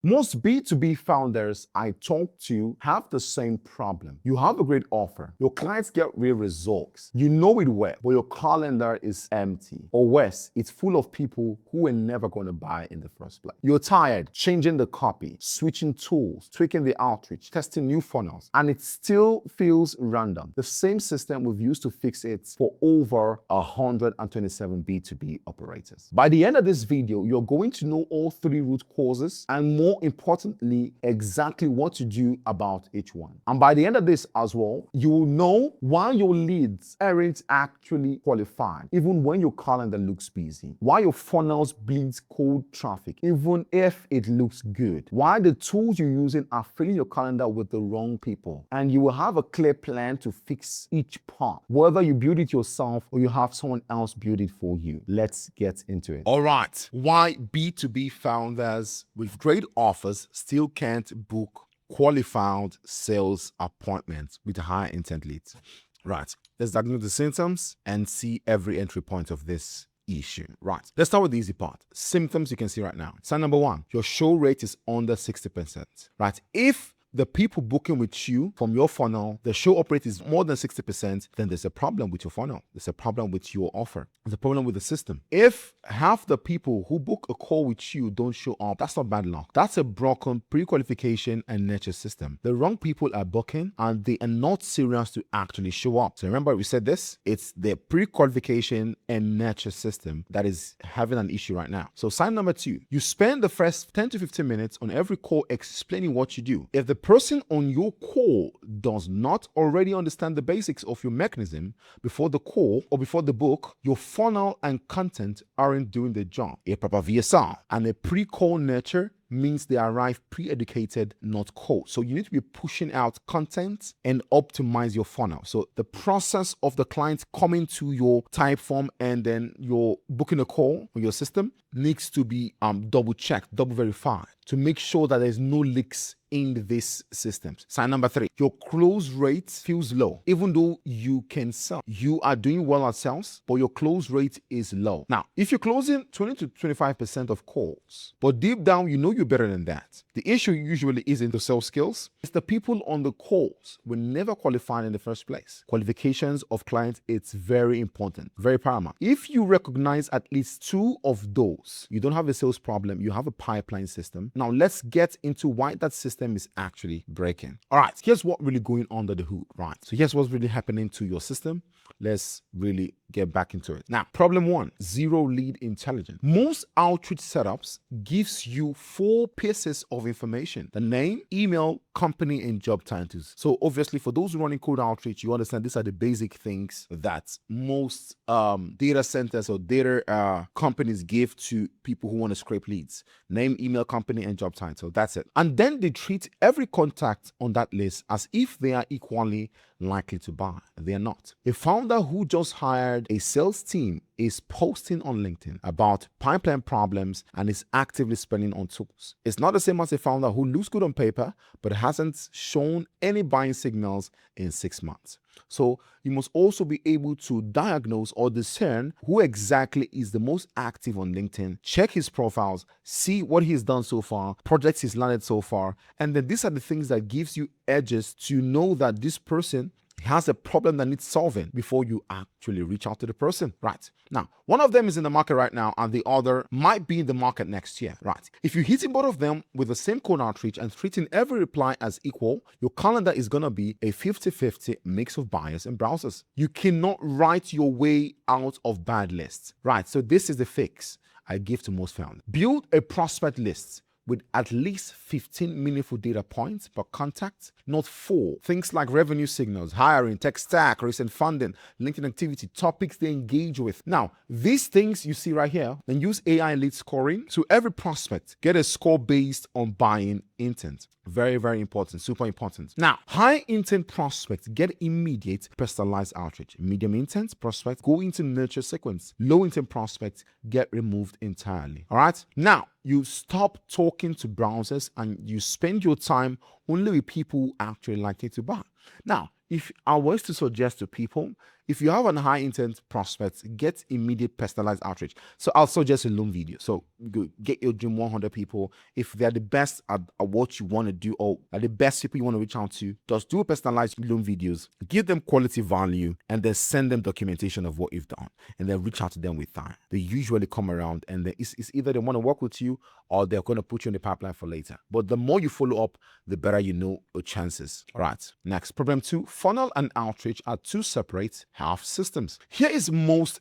Most B2B founders I talk to have the same problem. You have a great offer. Your clients get real results. You know it well, but your calendar is empty. Or worse, it's full of people who were never going to buy in the first place. You're tired, changing the copy, switching tools, tweaking the outreach, testing new funnels, and it still feels random. The same system we've used to fix it for over 127 B2B operators. By the end of this video, you're going to know all 3 root causes and more importantly, exactly what to do about each one. And by the end of this as well, you will know why your leads aren't actually qualified, even when your calendar looks busy, why your funnels bleeds cold traffic, even if it looks good, why the tools you're using are filling your calendar with the wrong people, and you will have a clear plan to fix each part, whether you build it yourself or you have someone else build it for you. Let's get into it. All right, why B2B founders with great offers still can't book qualified sales appointments with high intent leads. Right, let's diagnose the symptoms and see every entry point of this issue. Right, let's start with the easy part. Symptoms you can see right now. Sign number 1, your show rate is under 60%. Right, if the people booking with you from your funnel, the show rate is more than 60%, then there's a problem with your funnel. There's a problem with your offer. There's a problem with the system. If half the people who book a call with you don't show up, that's not bad luck. That's a broken pre-qualification and nurture system. The wrong people are booking and they are not serious to actually show up. So remember we said this, it's the pre-qualification and nurture system that is having an issue right now. So sign number 2, you spend the first 10 to 15 minutes on every call explaining what you do. If the person on your call does not already understand the basics of your mechanism before the call or before the book, your funnel and content aren't doing the job. A proper VSR and a pre-call nurture means they arrive pre-educated, not cold. So you need to be pushing out content and optimize your funnel. So the process of the client coming to your type form and then you're booking a call on your system needs to be double checked, double verified to make sure that there's no leaks in this system. Sign number 3, your close rate feels low. Even though you can sell, you are doing well at sales, but your close rate is low. Now, if you're closing 20 to 25% of calls, but deep down, you know you're better than that. The issue usually isn't the sales skills. It's the people on the calls were never qualified in the first place. Qualifications of clients, it's very important, very paramount. If you recognize at least 2 of those, you don't have a sales problem, you have a pipeline system. Now, let's get into why that system is actually breaking. All right, here's what really going under the hood, right? So here's what's really happening to your system. Let's really get back into it. Now, problem 1, zero lead intelligence. Most outreach setups gives you 4 pieces of information: the name, email, company, and job titles. So obviously for those running cold outreach, you understand these are the basic things that most data centers or data companies give to people who want to scrape leads: name, email, company, and job title. That's it. And then they treat every contact on that list as if they are equally likely to buy. They are not. A founder who just hired a sales team is posting on LinkedIn about pipeline problems and is actively spending on tools. It's not the same as a founder who looks good on paper but hasn't shown any buying signals in 6 months. So you must also be able to diagnose or discern who exactly is the most active on LinkedIn, check his profiles, see what he's done so far, projects he's landed so far, and then these are the things that gives you edges to know that this person has a problem that needs solving before you actually reach out to the person. Right. Now, one of them is in the market right now and the other might be in the market next year. Right. If you're hitting both of them with the same cold outreach and treating every reply as equal, your calendar is going to be a 50-50 mix of buyers and browsers. You cannot write your way out of bad lists. Right. So this is the fix I give to most founders. Build a prospect list with at least 15 meaningful data points per contact, not 4. Things like revenue signals, hiring, tech stack, recent funding, LinkedIn activity, topics they engage with. Now, these things you see right here, then use AI lead scoring. So every prospect get a score based on buying intent. Very, very important, super important. Now, high intent prospects get immediate personalized outreach. Medium intent prospects go into nurture sequence. Low intent prospects get removed entirely. All right. Now, you stop talking to browsers and you spend your time only with people who actually likely to buy. Now, if I was to suggest to people, if you have a high intent prospect, get immediate personalized outreach. So I'll suggest a Loom video. So get your dream 100 people. If they're the best at what you want to do, or are the best people you want to reach out to, just do a personalized Loom videos, give them quality value, and then send them documentation of what you've done, and then reach out to them with time. They usually come around, and it's either they want to work with you or they're going to put you in the pipeline for later. But the more you follow up, the better you know your chances. All right. Next, problem 2, funnel and outreach are two separate half systems. Here's the most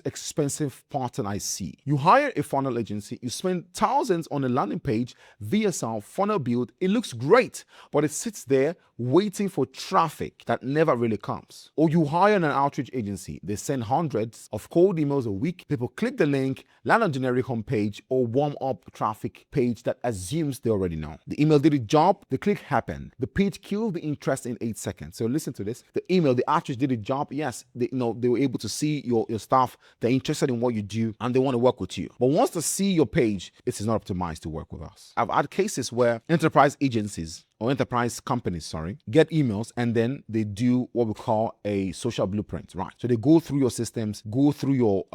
expensive pattern I see. You hire a funnel agency, you spend thousands on a landing page, VSL, funnel build. It looks great, but it sits there waiting for traffic that never really comes. Or you hire an outreach agency, they send hundreds of cold emails a week, people click the link, land on generic homepage or warm up traffic page that assumes they already know. The email did the job, the click happened. The page killed the interest in 8 seconds. So listen to this. The email, the outreach did the job. Yes, they were able to see your stuff. They're interested in what you do and they want to work with you. But once they see your page, it is not optimized to work with us. I've had cases where enterprise agencies or enterprise companies, get emails and then they do what we call a social blueprint, right? So they go through your systems, go through your,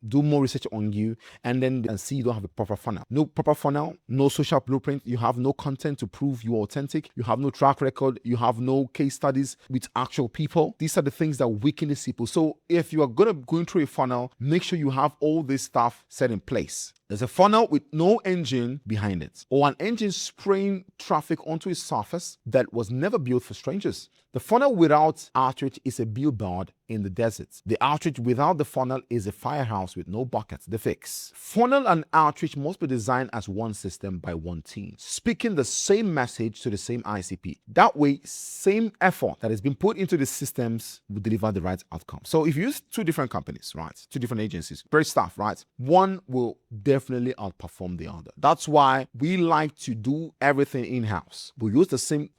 do more research on you, and then see you don't have a proper funnel. No proper funnel, no social blueprint, you have no content to prove you're authentic, you have no track record, you have no case studies with actual people. These are the things that weaken these people. So if you are going through a funnel, make sure you have all this stuff set in place. There's a funnel with no engine behind it, or an engine spraying traffic onto a surface that was never built for strangers. The funnel without outreach is a billboard in the desert. The outreach without the funnel is a firehouse with no buckets. The fix. Funnel and outreach must be designed as one system by one team, speaking the same message to the same ICP. That way, same effort that has been put into the systems will deliver the right outcome. So if you use two different companies, right, two different agencies, great stuff, right, one will definitely outperform the other. That's why we like to do everything in-house. We use the same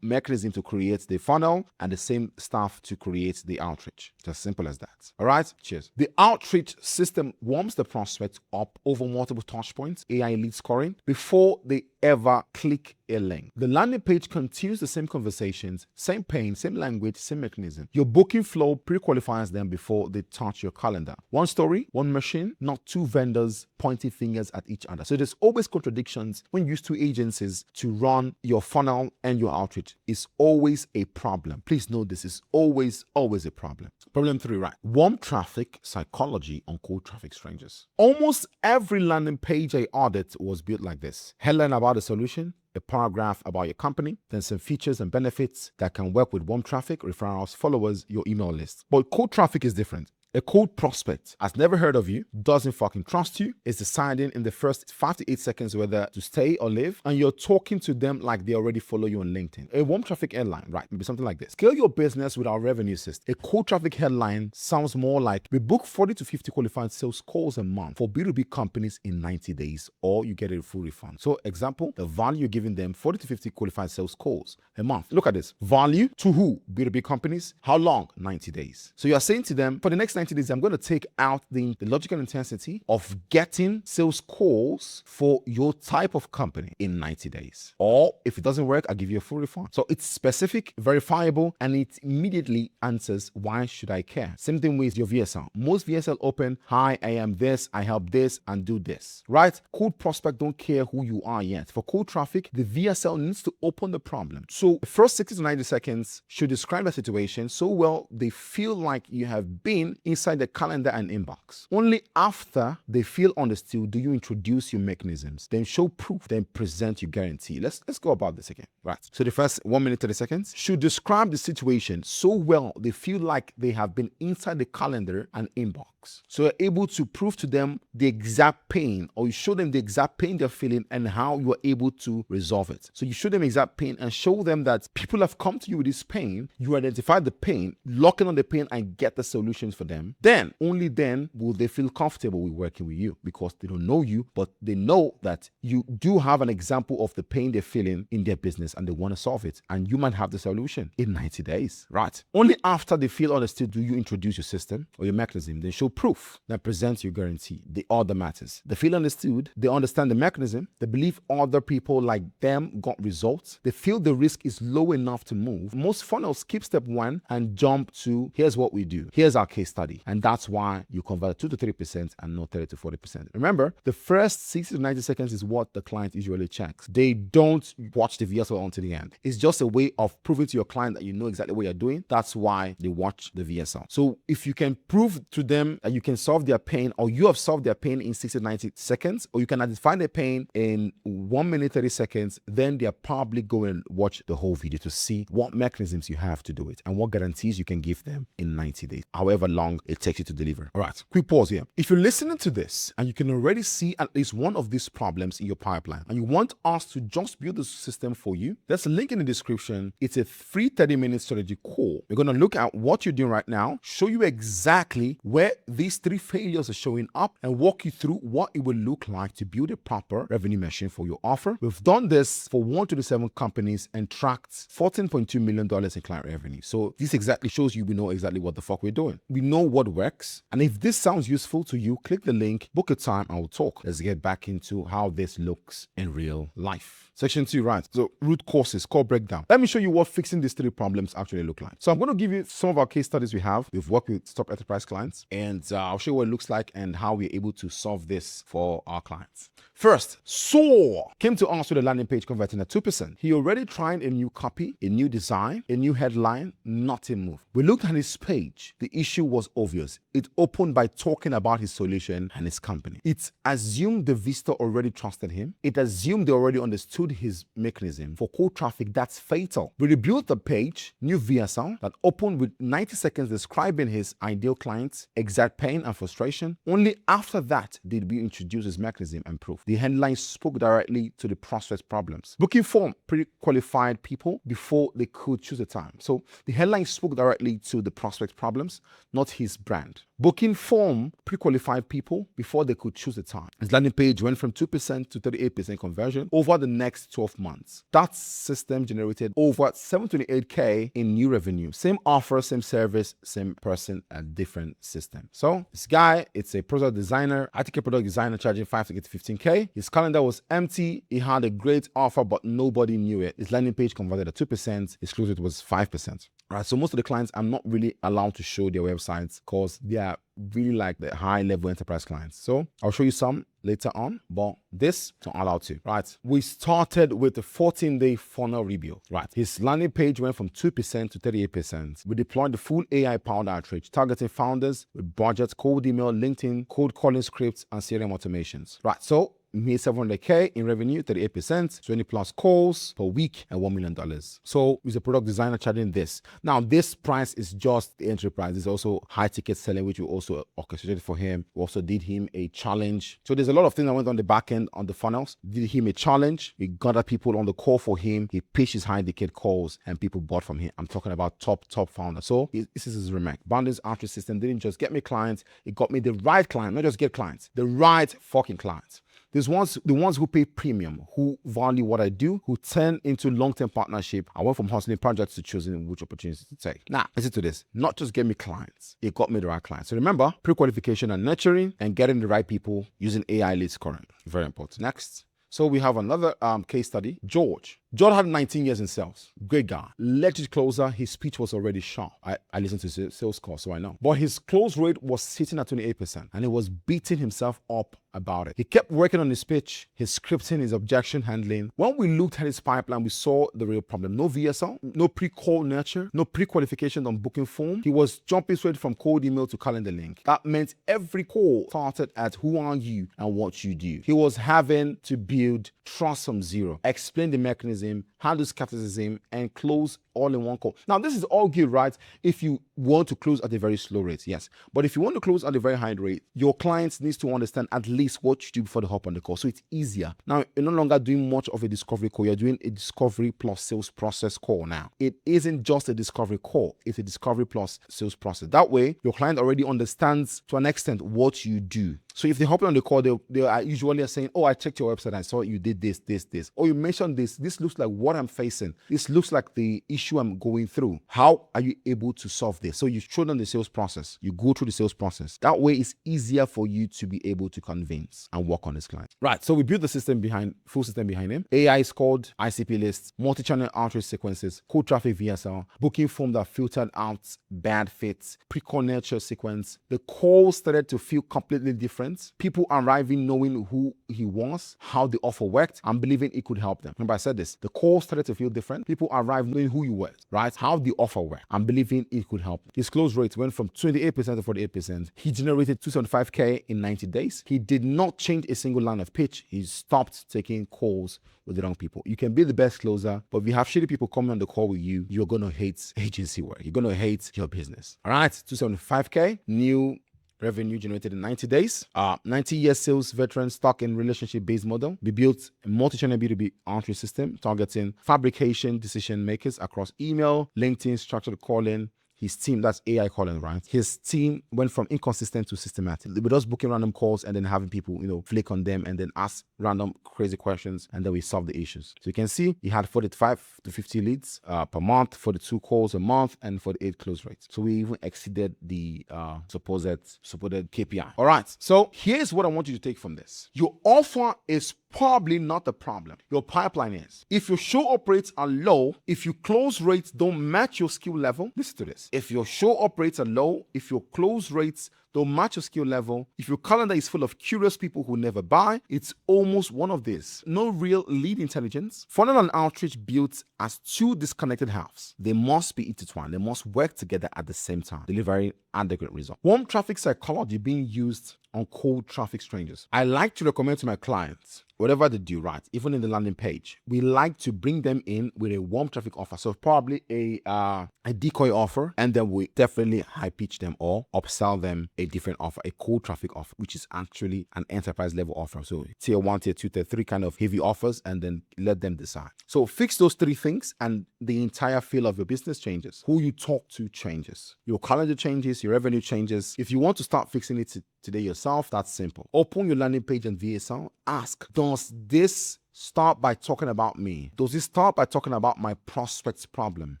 mechanism to create the funnel and the same stuff to create the outreach. It's as simple as that. All right, cheers. The outreach system warms the prospect up over multiple touch points, AI lead scoring, before they ever click a link. The landing page continues the same conversations, same pain, same language, same mechanism. Your booking flow pre-qualifies them before they touch your calendar. One story, one machine, not two vendors pointing fingers at each other. So there's always contradictions when you use two agencies to run your funnel and your outreach. It's always a problem. Please know this is always a problem. Problem 3, right? Warm traffic psychology on cold traffic strangers. Almost every landing page I audit was built like this. Headline about the solution, a paragraph about your company, then some features and benefits that can work with warm traffic, referrals, followers, your email list. But cold traffic is different. A cold prospect has never heard of you, doesn't fucking trust you, is deciding in the first 5 to 8 seconds whether to stay or leave, and you're talking to them like they already follow you on LinkedIn. A warm traffic headline, right? Maybe something like this. Scale your business with our revenue system. A cold traffic headline sounds more like, we book 40 to 50 qualified sales calls a month for B2B companies in 90 days, or you get a full refund. So example, the value you're giving them, 40 to 50 qualified sales calls a month. Look at this. Value to who? B2B companies. How long? 90 days. So you're saying to them, for the next 90 days, I'm going to take out the logical intensity of getting sales calls for your type of company in 90 days. Or if it doesn't work, I'll give you a full refund. So it's specific, verifiable, and it immediately answers, why should I care? Same thing with your VSL. Most VSL open, hi, I am this, I help this, and do this, right? Cold prospect don't care who you are yet. For cold traffic, the VSL needs to open the problem. So the first 60 to 90 seconds should describe the situation so well they feel like you have been inside the calendar and inbox. Only after they feel understood do you introduce your mechanisms, then show proof, then present your guarantee. Let's go about this again. Right. So the first 1 minute 30 seconds should describe the situation so well they feel like they have been inside the calendar and inbox. So you're able to prove to them the exact pain, or you show them the exact pain they're feeling and how you are able to resolve it. So you show them exact pain and show them that people have come to you with this pain. You identify the pain, lock in on the pain and get the solutions for them. Then, only then will they feel comfortable with working with you, because they don't know you, but they know that you do have an example of the pain they're feeling in their business and they want to solve it. And you might have the solution in 90 days, right? Only after they feel understood do you introduce your system or your mechanism. Then show proof, then present your guarantee. The order matters. They feel understood. They understand the mechanism. They believe other people like them got results. They feel the risk is low enough to move. Most funnels skip step 1 and jump to here's what we do. Here's our case study. And that's why you convert 2 to 3% and not 30 to 40%. Remember, the first 60 to 90 seconds is what the client usually checks. They don't watch the VSL until the end. It's just a way of proving to your client that you know exactly what you're doing. That's why they watch the VSL. So if you can prove to them that you can solve their pain, or you have solved their pain in 60 to 90 seconds, or you can identify their pain in 1 minute 30 seconds, then they're probably going to watch the whole video to see what mechanisms you have to do it and what guarantees you can give them in 90 days, however long it takes you to deliver. All right, quick pause here. If you're listening to this and you can already see at least one of these problems in your pipeline and you want us to just build the system for you, there's a link in the description. It's a free 30-minute strategy call. We're going to look at what you're doing right now, show you exactly where these 3 failures are showing up, and walk you through what it will look like to build a proper revenue machine for your offer. We've done this for 127 companies and tracked $14.2 million in client revenue. So this exactly shows you we know exactly what the fuck we're doing. We know what works. And if this sounds useful to you, click the link, book a time, and we'll talk. Let's get back into how this looks in real life. Section 2, right? So root causes, core breakdown. Let me show you what fixing these 3 problems actually look like. So I'm going to give you some of our case studies we have. We've worked with top enterprise clients, and I'll show you what it looks like and how we're able to solve this for our clients. First, Saw came to us with a landing page converting at 2%. He already tried a new copy, a new design, a new headline, nothing moved. We looked at his page. The issue was obvious. It opened by talking about his solution and his company. It assumed the visitor already trusted him. It assumed they already understood his mechanism. For cold traffic, that's fatal. We rebuilt the page, new VSL, that opened with 90 seconds describing his ideal client's exact pain and frustration. Only after that did we introduce his mechanism and proof. The headline spoke directly to the prospect's problems. Booking form pre-qualified people before they could choose a time. So the headline spoke directly to the prospect's problems, not his brand. Booking form pre-qualified people before they could choose a time. His landing page went from 2% to 38% conversion over the next 12 months. That system generated over $728K in new revenue. Same offer, same service, same person, a different system. So this guy, it's a product designer, ITK product designer charging 5 to get to 15K. His calendar was empty. He had a great offer, but nobody knew it. His landing page converted at 2%. His close rate was 5%. All right, so most of the clients, I'm not really allowed to show their websites because they are really like the high-level enterprise clients. So I'll show you some later on, but this I'm not allowed to. Right, we started with the 14-day funnel rebuild. Right, his landing page went from 2% to 38%. We deployed the full AI-powered outreach, targeting founders with budgets, cold email, LinkedIn, cold calling scripts, and CRM automations. Right, so made $700K in revenue, 38%, 20 plus calls per week, and $1 million. So he's a product designer charging this. Now, this price is just the entry price. There's also high ticket selling, which we also orchestrated for him. We also did him a challenge. So there's a lot of things that went on the back end on the funnels. Did him a challenge. We gathered people on the call for him. He pitched his high ticket calls and people bought from him. I'm talking about top founders. So this is his remark. Boundaries outreach system didn't just get me clients. It got me the right client, not just get clients, the right fucking clients. The ones who pay premium, who value what I do, who turn into long-term partnership. I went from hustling projects to choosing which opportunities to take. Now, listen to this. Not just get me clients. It got me the right clients. So remember, pre-qualification and nurturing and getting the right people using AI lead scoring. Very important. Next. So we have another case study. George had 19 years in sales. Great guy. Legit closer. His speech was already sharp. I listened to his sales call, so I know. But his close rate was sitting at 28%, and he was beating himself up about it. He kept working on his pitch, his scripting, his objection handling. When we looked at his pipeline, we saw the real problem. No VSL, no pre-call nurture, no pre-qualification on booking form. He was jumping straight from cold email to calendar link. That meant every call started at who are you and what you do. He was having to build trust from zero, explain the mechanism, handle skepticism, and close all in one call. Now, this is all good, right? If you want to close at a very slow rate, yes. But if you want to close at a very high rate, your clients needs to understand at least what you do before they hop on the call. So it's easier. Now, you're no longer doing much of a discovery call. You're doing a discovery plus sales process call now. It isn't just a discovery call. It's a discovery plus sales process. That way, your client already understands to an extent what you do. So if they hop on the call, they are usually saying, oh, I checked your website. I saw you did this, this, this. Or you mentioned this. This looks like what I'm facing. This looks like the issue I'm going through. How are you able to solve this? So you show them the sales process. You go through the sales process. That way it's easier for you to be able to convince and work on this client. Right. So we built the system full system behind him. AI is called ICP lists, multi-channel outreach sequences, cold traffic VSL, booking form that filtered out bad fits, pre-call nurture sequence. The call started to feel completely different. People arriving knowing who he was, how the offer worked, and believing it could help them. Remember I said this, the call started to feel different. People arrived knowing who you were, right? How the offer worked, and believing it could help. His close rate went from 28% to 48%. He generated 275K in 90 days. He did not change a single line of pitch. He stopped taking calls with the wrong people. You can be the best closer, but if you have shitty people coming on the call with you, you're going to hate agency work. You're going to hate your business. All right, 275K, new revenue generated in 90 days. 90-year sales veteran stock and relationship-based model. We built a multi-channel B2B outreach system targeting fabrication decision makers across email, LinkedIn, structured calling. His team, that's AI calling, right? His team went from inconsistent to systematic. With us booking random calls and then having people, flick on them and then ask random crazy questions, and then we solve the issues. So you can see he had 45 to 50 leads per month, 42 calls a month, and 48 close rates. So we even exceeded the supposed KPI. All right. So here's what I want you to take from this. Your offer is probably not the problem. Your pipeline is. If your show operates are low, if your close rates don't match your skill level, listen to this. If your show operates are low, if your close rates don't match your skill level, if your calendar is full of curious people who never buy, it's almost one of these. No real lead intelligence. Funnel and outreach built as two disconnected halves. They must be intertwined. They must work together at the same time, delivering adequate results. Warm traffic psychology being used on cold traffic strangers. I like to recommend to my clients, whatever they do, right, even in the landing page, we like to bring them in with a warm traffic offer. So probably a decoy offer, and then we definitely high pitch them or upsell them a different offer, a cold traffic offer, which is actually an enterprise level offer. So tier 1, tier 2, tier 3 kind of heavy offers, and then let them decide. So fix those 3 things and the entire feel of your business changes. Who you talk to changes. Your calendar changes, your revenue changes. If you want to start fixing it today yourself, that's simple. Open your landing page and VSL. Ask, does this start by talking about me? Does it start by talking about my prospect's problem?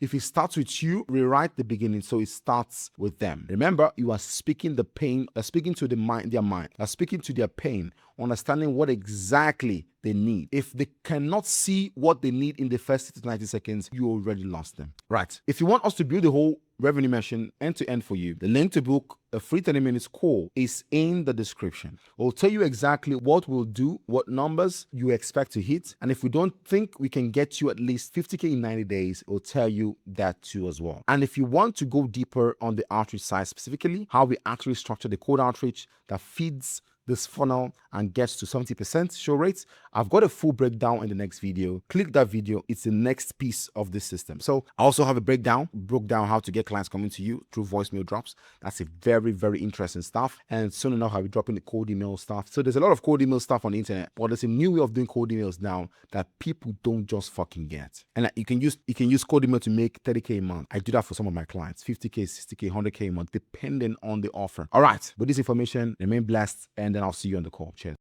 If it starts with you, rewrite the beginning so it starts with them. Remember, you are speaking the pain, speaking to their mind, speaking to their pain, understanding what exactly they need. If they cannot see what they need in the first 60 to 90 seconds, you already lost them. Right. If you want us to build the whole revenue machine end to end for you, the link to book a free 30 minutes call is in the description. We'll tell you exactly what we'll do, what numbers you expect to hit. And if we don't think we can get you at least 50K in 90 days, we'll tell you that too as well. And if you want to go deeper on the outreach side, specifically how we actually structure the cold outreach that feeds this funnel and gets to 70% show rates, I've got a full breakdown in the next video. Click that video. It's the next piece of this system. So I also have a broke down how to get clients coming to you through voicemail drops. That's a very, very interesting stuff. And soon enough, I'll be dropping the cold email stuff. So there's a lot of cold email stuff on the internet, but there's a new way of doing cold emails now that people don't just fucking get. And you can use cold email to make 30K a month. I do that for some of my clients, 50K, 60K, 100K a month, depending on the offer. All right. With this information, remain blessed, and then I'll see you on the call. Cheers.